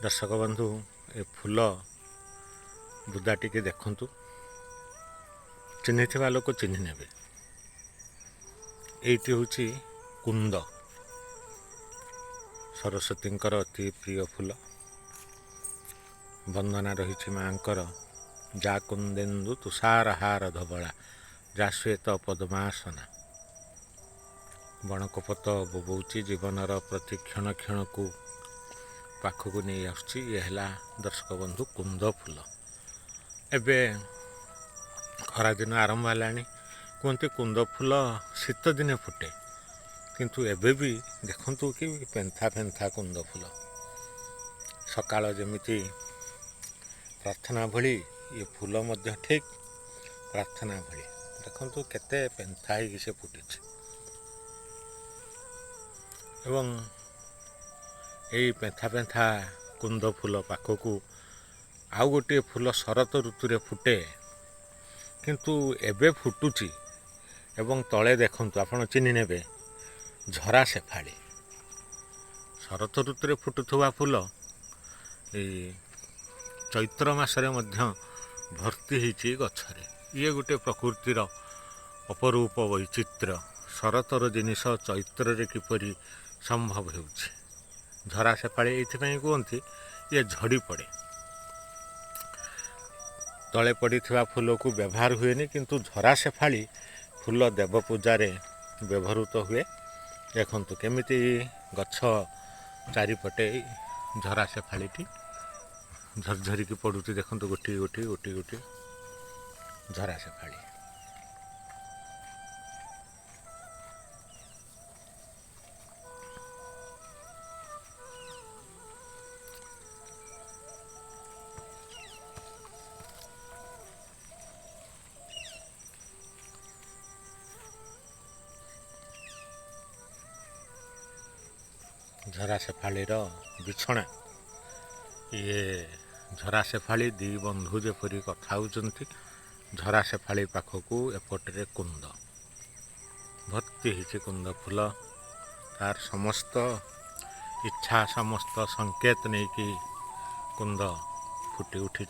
दर्शक बंधु ए फूल बुदा टिके देखंतु चिन्हिथिबा लोक चिन्हि नेबे। एइटी होची कुंद सरस्वतींकर अति प्रिय फूल। वंदना रही माँकर जा कुंदेन्दु तुषारहार धवला जा श्वेत पद्मासना। बणकपत बोबौची जीवनर प्रति क्षण क्षण को पाखक नहीं आसुची। ये है दर्शक बंधु कुंद फूल। एबे खरा दिन आरंभ है कहते कुंद फूल शीत दिने फुटे किंतु एबे भी देखंतु कि पेंथा पेंथा कुंद फूल सकाळ जेमिति प्रार्थना भली ये फूल मध्य ठीक प्रार्थना भली देखंतु केते पेंथा ही से फुटी एवं यही पेंथा पेंथा कुंद फूल पाखक आउ गोटे फूल शरत ऋतु रे फुटे किंतु एबे फुटुची एवं तले देखंतु आपण चिन्हि नेबे झरा शेफाड़ी। शरत ऋतु रे फुटुथुवा फूल चैत्र मासरे मध्य भर्ती होईची गछरे। ये गोटे प्रकृतिर अपरूप वैचित्र्य। शरतर जिनिष चैत्र रे किपरि संभव होउची। झरा शेफाड़ी एइथिପାଇଁ कहती ये झड़ी पड़े तले पड़ी फूल को व्यवहार हुए किंतु झरा शेफाड़ी फूल देव पूजा रे व्यवहृत हुए। देखंतु केमिति गछ चारिपटे झरा शेफाड़ी झरझरी की पड़ुची। देखंतु गोटी गोटी गोटी गोटी झरा शेफाड़ी। झरा शेफाड़ी बिछणा ये झरा शेफाड़ी दी बंधु जेपरी कथा होचंती। झरा शेफाड़ी पाखक एपटे कुंद भर्ती होती कुंद फूल तार समस्त इच्छा समस्त संकेत नहीं कि कुंद फुटी उठी।